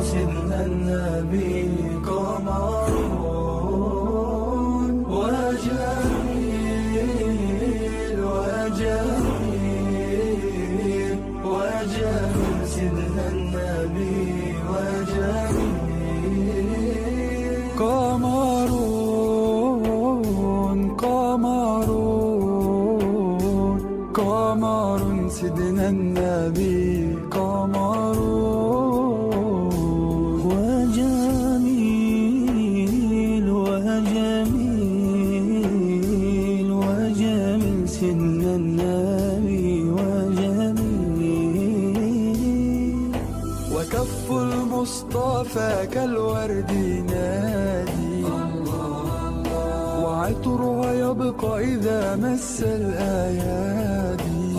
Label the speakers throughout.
Speaker 1: سيدنا النبي قمر وجميل وجميل وجميل سيدنا النبي وجميل قمر قمر قمر سيدنا النبي قمر وجميل وجميل وجميل سيدنا النبي وجميل وكف المصطفى كالورد نادي وعطرها يبقى إذا مس الأيادي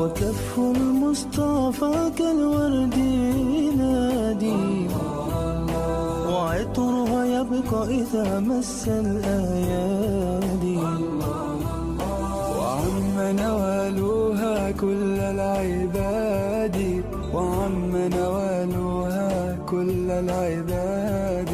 Speaker 1: وكف المصطفى كالورد نادي وعطرها يبقى إذا مس الأيادي وعم نوالها كل العباد وعم نوالها كل العباد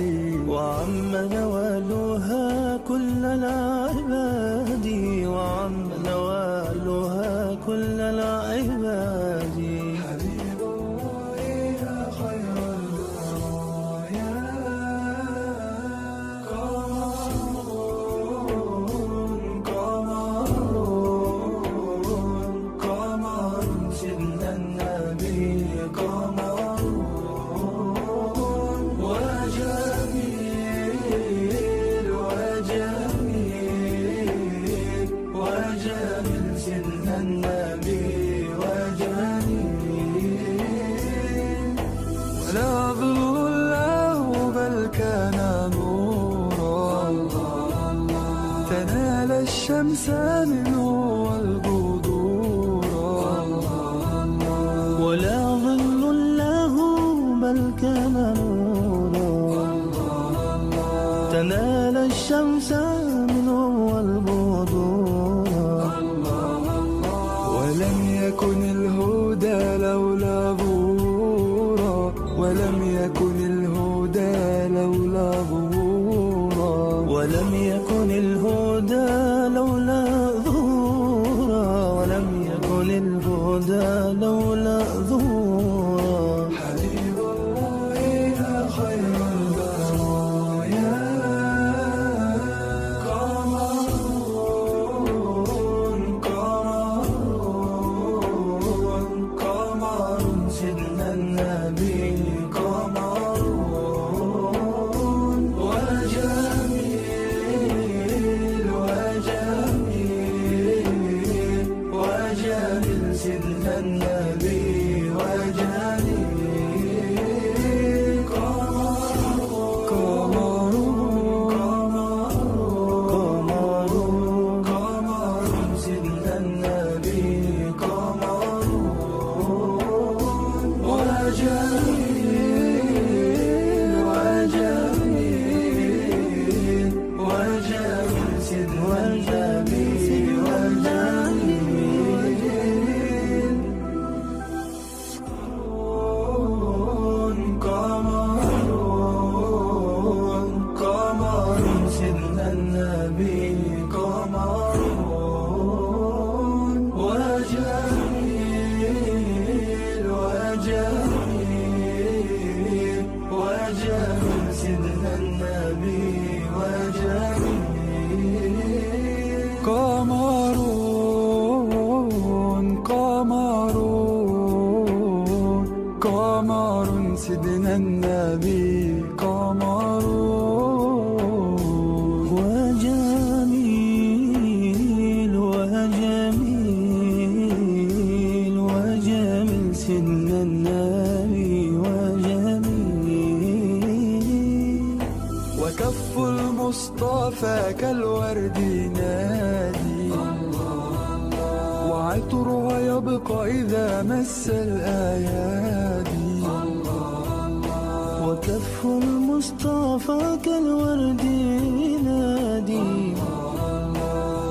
Speaker 1: وعم نوالها كل العباد وعم نوالها كل العباد حبيب الله يا خير البرايا قمر قمر قمر سيدنا النبي قمر وجميل وجميل وجميل سيدنا النبي وجميل ولا ظل له بل كان نورا تنال الشمس منه والبدورا ولا ظل له بل كان نورا تنال الشمس منه والبدورا ولم يكن الهدى لولا ظهورا ولم يكن الهدى لولا ظهورا ولم يكن الهدى لولا ظهورا ولم يكن الهدى لولا ظهورا حبيب الله يا خير البرايا قمر قمر قمر سيدنا النبي قمر وجميل وجميل وجميل سيدنا النبي وجميل قمر قمر قمر قمر سيدنا النبي قمر وجميل وجميل وجميل سيدنا النبي وجميل قمر قمر سيدنا النبي قمر وجميل وجميل وجميل سيدنا النبي وجميل قمر قمر قمر سيدنا النبي قمر وجميل وجميل وجميل سيدنا النبي وجميل وكف المصطفى كالورد نادي وعطرها يبقى إذا مس الأيادي وكف المصطفى كالورد نادي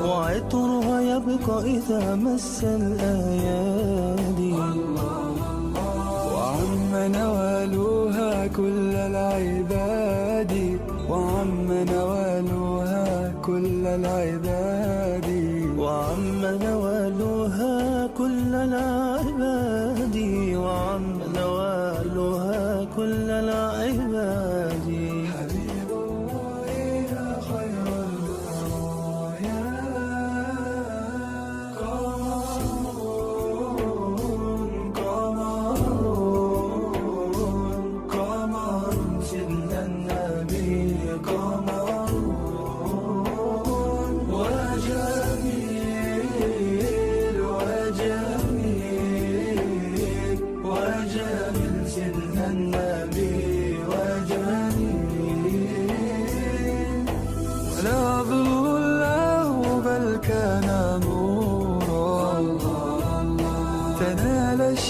Speaker 1: وعطرها يبقى إذا مس الأيادي وعم نوى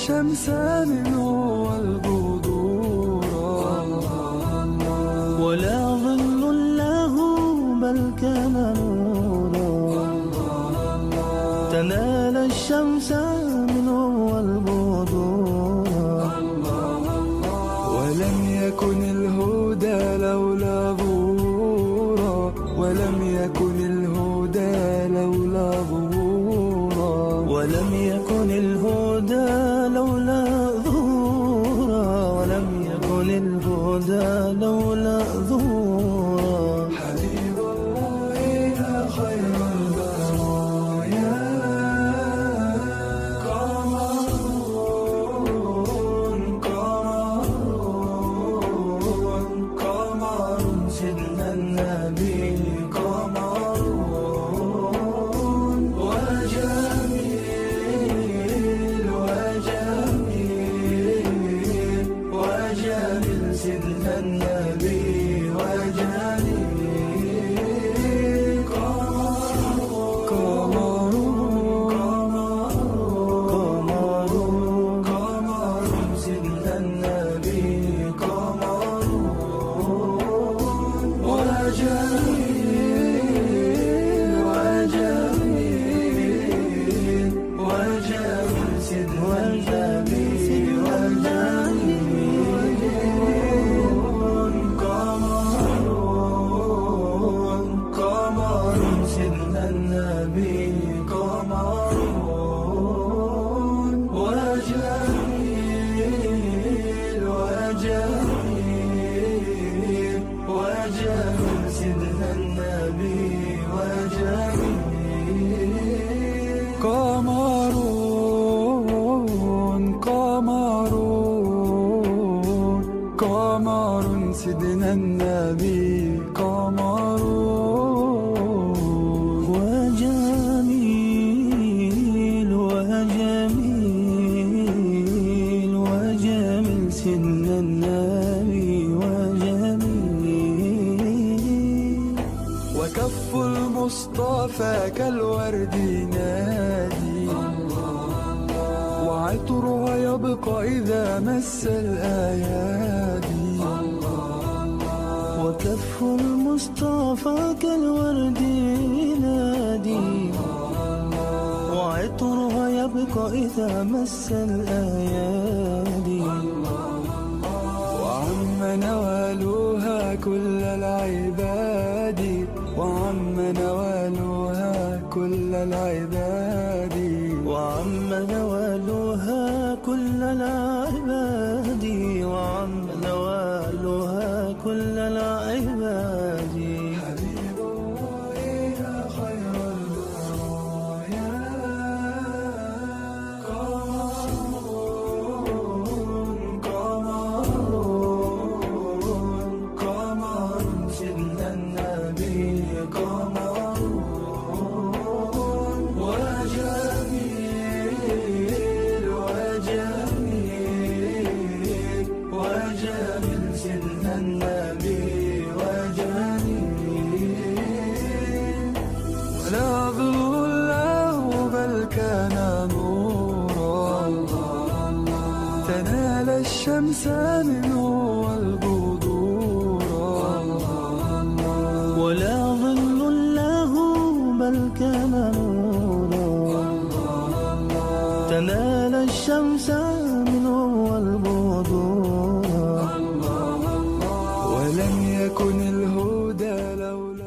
Speaker 1: الشمس منه والبدورا،
Speaker 2: ولا ظل له بل كان نورا، تنال الشمس منه والبدورا،
Speaker 1: ولم يكن الهدى لولا ظهورا، ولم يكن الهدى لولا ظهورا،
Speaker 2: ولم يكن الهدى لولا ظهورا، ولم يكن الهدى لولا ظهورا.
Speaker 1: حبيب الله يا خير البرايا، قمر قمر سيدنا النبي، قمر وجميل وجميل وجميل سيدنا النبي وجميل، قمر سيدنا النبي، قمر وجميل وجميل وجميل سيدنا النبي وجميل، قمر سيدنا النبي، قمر وجميل وجميل وجميل سيدنا النبي وجميل، قمر قمر سيدنا النبي، قمر
Speaker 2: وجميل وجميل وجميل سيدنا النبي وجميل،
Speaker 1: وكف المصطفى كالورد ينادي، وعطرها يبقى إذا مس الأيادي،
Speaker 2: وكف المصطفى كالورد ينادي، وعطرها يبقى إذا مس الأيادي،
Speaker 1: وعم نوالها كل العباد، وعم نوالها كل العباد،
Speaker 2: وعم نوالها كل العباد، وعم نوالها كل العباد.
Speaker 1: حبيب الله يا خير البرايا، قمر سيدنا النبي، قمر وجميل وجميل وجميل سيدنا النبي وجميل، ولا ظل له بل كان نورا، تنال الشمس منه والبدورا،
Speaker 2: ولا ظل له بل كان نورا، تنال الشمس منه والبدورا،
Speaker 1: ولم يكن الهدى لولا